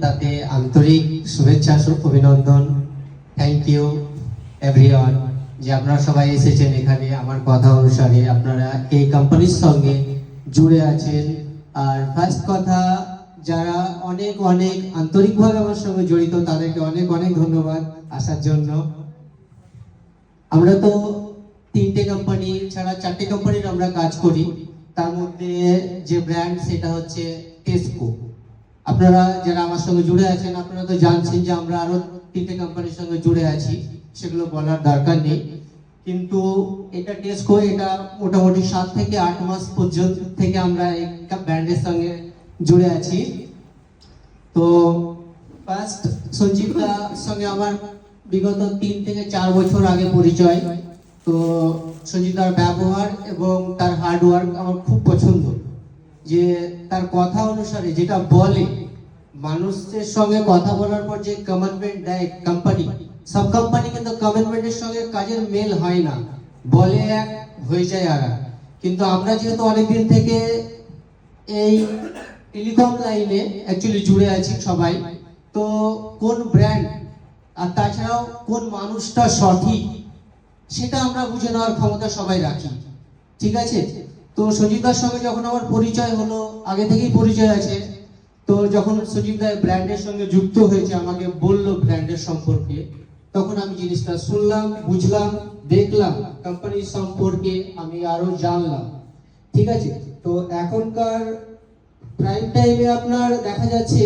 তাতে আন্তরিক শুভেচ্ছা অভিনন্দন। থ্যাংক ইউ এভরিওয়ান যে আপনারা সবাই এসেছেন এখানে। আমার কথা অনুসারে আপনারা এই কোম্পানির সঙ্গে জুড়ে আছেন। আর ফার্স্ট কথা, যারা অনেক অনেক আন্তরিকভাবে আমার সঙ্গে জড়িত তাদেরকে অনেক অনেক ধন্যবাদ আসার জন্য। আমরা তো 3টে কোম্পানি ছাড়া 4টে কোম্পানির আমরা কাজ করি। তার মধ্যে যে ব্র্যান্ড সেটা হচ্ছে টেসকো। আপনারা যারা আমার সঙ্গে জুড়ে আছেন আপনারা তো জানছেন যে আমরা আরো 3টে কোম্পানির সঙ্গে জুড়ে আছি, সেগুলো বলার দরকার নেই। কিন্তু এটা টেসকো, এটা মোটামুটি 7 থেকে 8 মাস পর্যন্ত থেকে আমরা এই ব্র্যান্ডের সঙ্গে জুড়ে আছি। তো ফার্স্ট সঞ্জীবদার সঙ্গে আমার বিগত 3 থেকে 4 বছর আগে পরিচয়। তো সঞ্জীবদার ব্যবহার এবং তার হার্ডওয়ার্ক আমার খুব পছন্দ। যে তার কথা অনুসারে যেটা বলে, মানুষের সঙ্গে কথা বলার পর যে কমিটমেন্ট দেয় কোম্পানি, সব কোম্পানি কিন্তু কমিটমেন্টের সঙ্গে কাজের মেল হয় না, বলে এক হয়ে যায় আর। কিন্তু আমরা যেহেতু অনেকদিন থেকে এই টেলিকম লাইনে অ্যাকচুয়ালি জুড়ে আছি সবাই, তো কোন ব্র্যান্ড আর তাছাড়াও কোন মানুষটা সঠিক সেটা আমরা বুঝে নেওয়ার ক্ষমতা সবাই রাখি, ঠিক আছে? তো সঞ্জীবদার সঙ্গে যখন আমার পরিচয় হলো, আগে থেকেই পরিচয় আছে, তো যখন সঞ্জীবদা ব্র্যান্ডের সঙ্গে যুক্ত হয়েছে আমাকে বললো ব্র্যান্ডের সম্পর্কে, তখন আমি জিনিসটা শুনলাম, বুঝলাম, দেখলাম, কোম্পানির সম্পর্কে আমি আরো জানলাম, ঠিক আছে? তো এখনকার প্রাইম টাইমে আপনার দেখা যাচ্ছে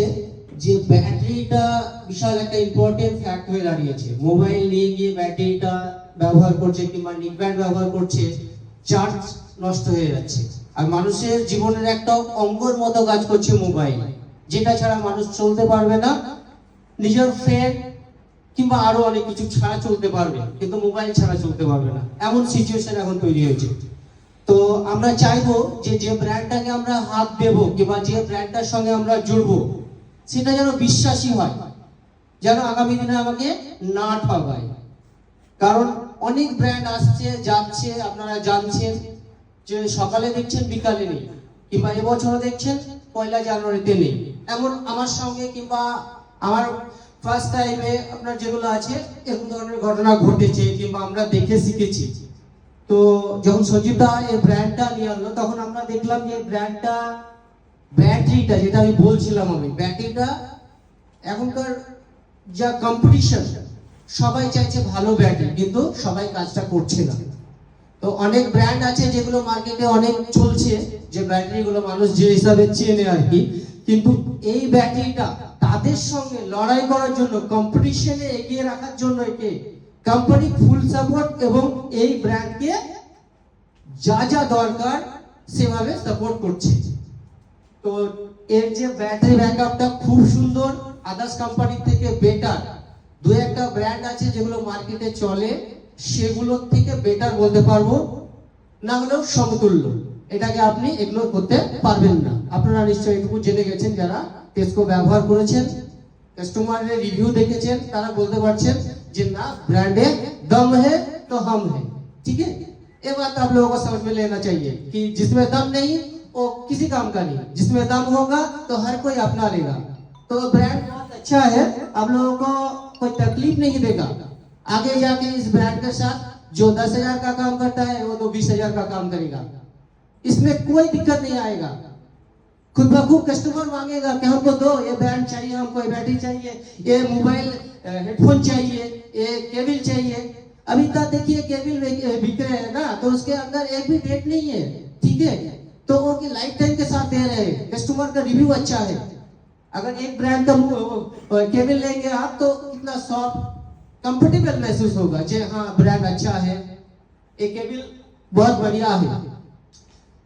যে ব্যাটারিটা বিশাল একটা ইম্পর্টেন্ট ফ্যাক্ট হয়ে দাঁড়িয়েছে। মোবাইল নিয়ে গিয়ে ব্যাটারিটা ব্যবহার করছে কিংবা নিকব্যান্ড ব্যবহার করছে, চার্জ নষ্ট হয়ে যাচ্ছে। আর মানুষের জীবনের একটা অঙ্গর মতো কাজ করছে মোবাইল, যেটা ছাড়া মানুষ চলতে পারবে না। নিজের ফ্রেন্ড কিংবা আরো অনেক কিছু ছাড়া চলতে পারবে, কিন্তু মোবাইল ছাড়া চলতে পারবে না, এমন সিচুয়েশন এখন তৈরি হয়েছে। তো আমরা চাইবো যে যে ব্র্যান্ডটাকে আমরা হাত দেবো কিংবা যে ব্র্যান্ডটার সঙ্গে আমরা জুড়বো সেটা যেন বিশ্বাসী হয়, যেন আগামী দিনে আমাকে না ঠকায়। কারণ অনেক ব্র্যান্ড আসছে যাচ্ছে, আপনারা জানছেন যে সকালে দেখছেন বিকালে নেই, কিংবা এবছরও দেখছেন 1 জানুয়ারিতে নেই। এমন আমার সঙ্গে কিংবা আমার ফার্স্ট টাইমে আপনার যেগুলো আছে এরকম ধরনের ঘটনা ঘটেছে কিংবা আমরা দেখে শিখেছি। তো যখন সঞ্জীবদা এই ব্র্যান্ডটা নিয়ে আনলো তখন আমরা দেখলাম যে ব্র্যান্ডটা, ব্যাটারিটা যেটা আমি বলছিলাম, আমি ব্যাটারিটা এখনকার যা কম্পিটিশন, সবাই চাইছে ভালো ব্যাটারি, কিন্তু সবাই কাজটা করছে না। তো অনেক ব্র্যান্ড আছে যেগুলো মার্কেটে অনেক চলছে, যে ব্যাটারিগুলো মানুষ যে হিসাবে চেনে আর কি, কিন্তু এই ব্যাটারিটা তাদের সঙ্গে লড়াই করার জন্য, কম্পিটিশনে এগিয়ে রাখার জন্য একে কোম্পানি ফুল সাপোর্ট এবং এই ব্র্যান্ডকে যা যা দরকার সেভাবে সাপোর্ট করছে। তো এর যে ব্যাটারি ব্যাকআপটা খুব সুন্দর, আদার্স কোম্পানি থেকে বেটার। দু একটা ব্র্যান্ড আছে যেগুলো মার্কেটে চলে, সেগুলোর থেকে বেটার বলতে পারবো না, হলেও সমতুল্য। এটাকে আপনি ইগনোর করতে পারবেন না। আপনারা নিশ্চয়ই এটুকু জেনে গেছেন যারা টেসকো ব্যবহার করেছেন, কাস্টমারের রিভিউ দেখেছেন, তারা বলতে পারছেন যে না, ब्रांडे दम है तो हम है, ठीक है? ये बात आप लोगों को समझ में लेना चाहिए कि जिसमें दम नहीं वो किसी काम का नहीं, जिसमें दम होगा तो हर कोई अपना लेगा। तो ब्रांड बहुत अच्छा है, आप लोगों को कोई तकलीफ नहीं देगा। आगे जाके इस ब्रांड के साथ जो 10,000 का काम करता है वो तो 20,000 का काम करेगा, इसमें कोई दिक्कत नहीं आएगा। खुद ब खुद कस्टमर मांगेगा कि हमको दो, ये ब्रांड चाहिए, हमको ये बैटरी चाहिए, ये मोबाइल हेडफोन चाहिए, ये केबल चाहिए। अभी तक देखिए केबल बिक रहे हैं ना, तो उसके अंदर एक भी डेट नहीं है, ठीक है? तो वो की लाइफ टाइम के साथ दे रहे हैं, कस्टमर का रिव्यू अच्छा है। अगर एक ब्रांड का केबल लेंगे आप तो कितना सॉफ्ट कंफर्टेबल महसूस होगा, जे हाँ ब्रांड अच्छा है, ये केबल बहुत बढ़िया है।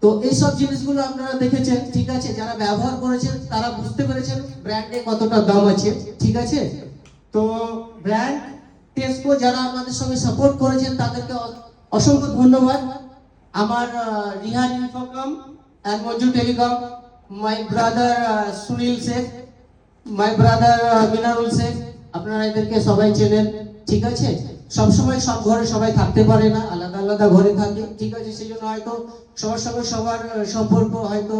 তো এই সব জিনিসগুলো আপনারা দেখেছেন, ঠিক আছে? যারা ব্যবহার করেছেন তারা বুঝতে পেরেছেন ব্র্যান্ডে কতটা দাম আছে, ঠিক আছে? তো ব্র্যান্ড টেসকো যারা আমাদের সঙ্গে সাপোর্ট করেছেন তাদেরকে অসংখ্য ধন্যবাদ। আমার Rihan Infocom and Manju telecom, my brother Sunil Sheikh, my brother Minarul Sheikh, আপনারা এদেরকে সবাই চেনেন, ঠিক আছে? সব সময় সব ঘরে সবাই থাকতে পারে না, আলাদা আলাদা ঘরে থাকে, ঠিক আছে? সেই জন্য হয়তো সবার সঙ্গে সবার সম্পর্ক হয়তো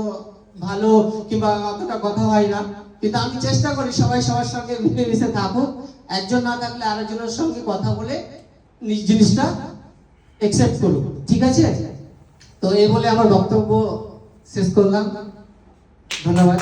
ভালো কিংবা অতটা কথা হয় না। কিন্তু আমি চেষ্টা করি সবাই সবার সঙ্গে মিলেমিশে থাকুক, একজন না থাকলে আরেকজনের সঙ্গে কথা বলে নিজ জিনিসটা একসেপ্ট করুক, ঠিক আছে? তো এই বলে আমার বক্তব্য শেষ করলাম, ধন্যবাদ।